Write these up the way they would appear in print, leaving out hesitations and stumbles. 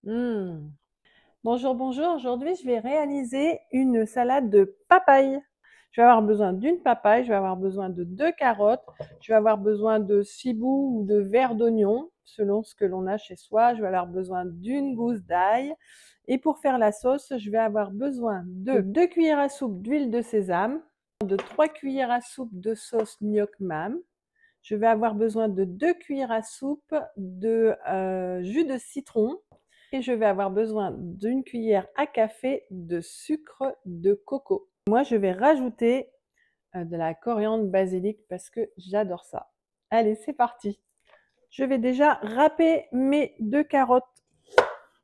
Mmh. Bonjour, bonjour. Aujourd'hui, je vais réaliser une salade de papaye. Je vais avoir besoin d'une papaye, je vais avoir besoin de 2 carottes, je vais avoir besoin de 6 bouts ou de verres d'oignon, selon ce que l'on a chez soi. Je vais avoir besoin d'une gousse d'ail. Et pour faire la sauce, je vais avoir besoin de 2 cuillères à soupe d'huile de sésame, de 3 cuillères à soupe de sauce gnoc mam. Je vais avoir besoin de 2 cuillères à soupe de jus de citron et je vais avoir besoin d'une cuillère à café de sucre de coco. Moi, je vais rajouter de la coriandre basilic parce que j'adore ça. Allez, c'est parti. Je vais déjà râper mes 2 carottes,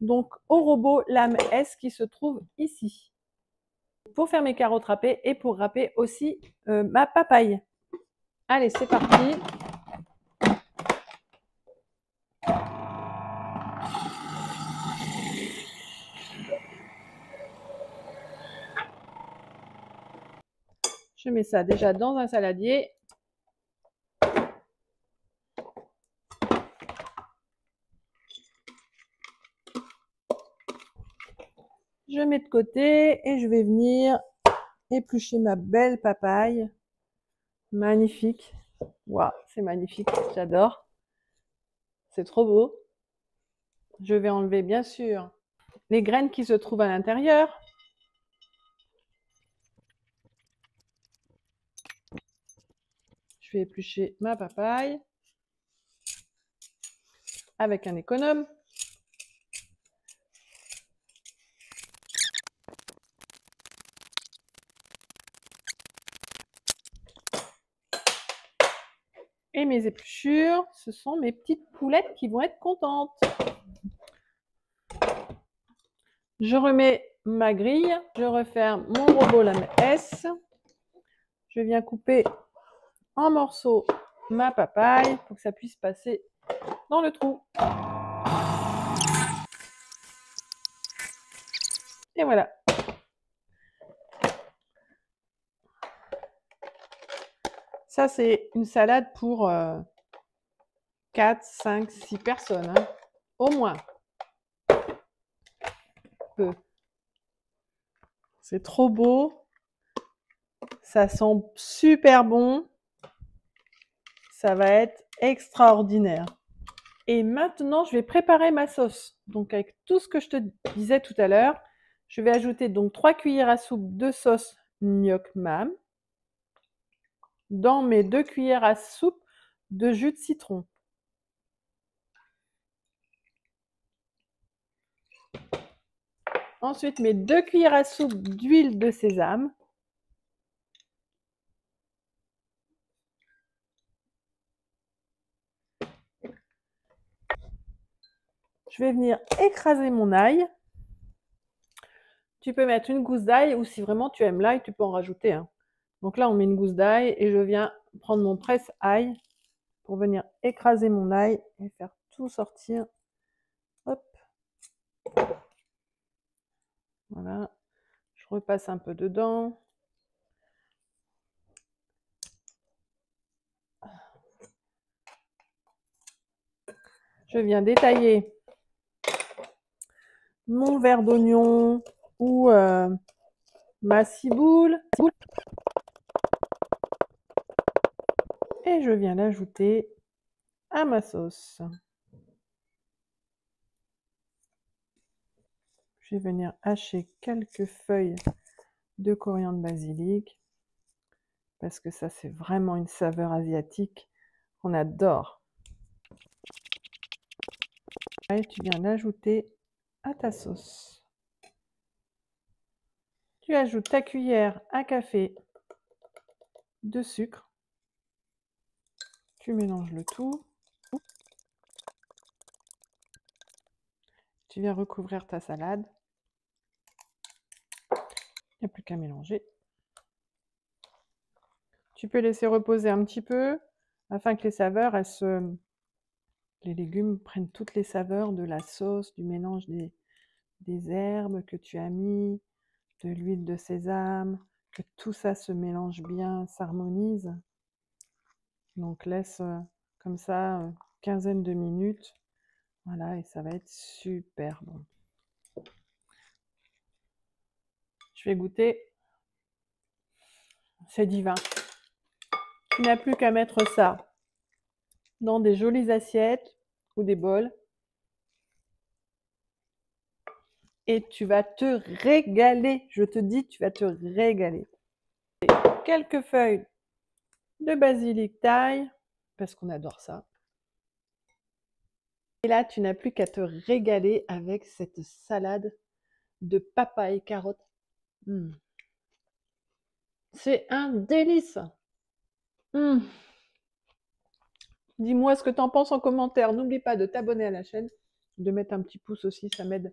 donc au robot lame S qui se trouve ici. Pour faire mes carottes râpées et pour râper aussi ma papaye. Allez, c'est parti. Je mets ça déjà dans un saladier. Je mets de côté et je vais venir éplucher ma belle papaye. Magnifique. Waouh, c'est magnifique, j'adore. C'est trop beau. Je vais enlever bien sûr les graines qui se trouvent à l'intérieur. Je vais éplucher ma papaye avec un économe. Et mes épluchures, ce sont mes petites poulettes qui vont être contentes. Je remets ma grille, je referme mon robot lame S. Je viens couper en morceaux ma papaye pour que ça puisse passer dans le trou. Et voilà. Ça, c'est une salade pour 4, 5, 6 personnes. Hein. Au moins. Peu. C'est trop beau. Ça sent super bon. Ça va être extraordinaire. Et maintenant, je vais préparer ma sauce. Donc, avec tout ce que je te disais tout à l'heure, je vais ajouter donc 3 cuillères à soupe de sauce gnoc mam dans mes 2 cuillères à soupe de jus de citron. Ensuite, mes 2 cuillères à soupe d'huile de sésame. Je vais venir écraser mon ail. Tu peux mettre une gousse d'ail ou si vraiment tu aimes l'ail, tu peux en rajouter. Hein. Donc là, on met une gousse d'ail et je viens prendre mon presse-ail pour venir écraser mon ail et faire tout sortir. Hop. Voilà. Je repasse un peu dedans. Je viens détailler mon verre d'oignon ou ma ciboule. Et je viens l'ajouter à ma sauce. Je vais venir hacher quelques feuilles de coriandre basilic parce que ça, c'est vraiment une saveur asiatique qu'on adore. Et tu viens l'ajouter à ta sauce. Tu ajoutes ta cuillère à café de sucre. Tu mélanges le tout. Tu viens recouvrir ta salade. Il n'y a plus qu'à mélanger. Tu peux laisser reposer un petit peu afin que les saveurs, les légumes prennent toutes les saveurs de la sauce, du mélange des herbes que tu as mis, de l'huile de sésame, que tout ça se mélange bien, s'harmonise. Donc laisse comme ça une quinzaine de minutes Voilà, et ça va être super bon. Je vais goûter. C'est divin. Tu n'as plus qu'à mettre ça dans des jolies assiettes ou des bols. Et tu vas te régaler. Je te dis, tu vas te régaler. Quelques feuilles de basilic thaï, parce qu'on adore ça. Et là, tu n'as plus qu'à te régaler avec cette salade de papaye, carotte. Mmh. C'est un délice. Mmh. Dis-moi ce que tu en penses en commentaire. N'oublie pas de t'abonner à la chaîne, de mettre un petit pouce aussi, ça m'aide.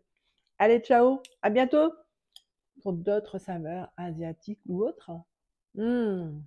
Allez, ciao, à bientôt pour d'autres saveurs asiatiques ou autres. Mmh.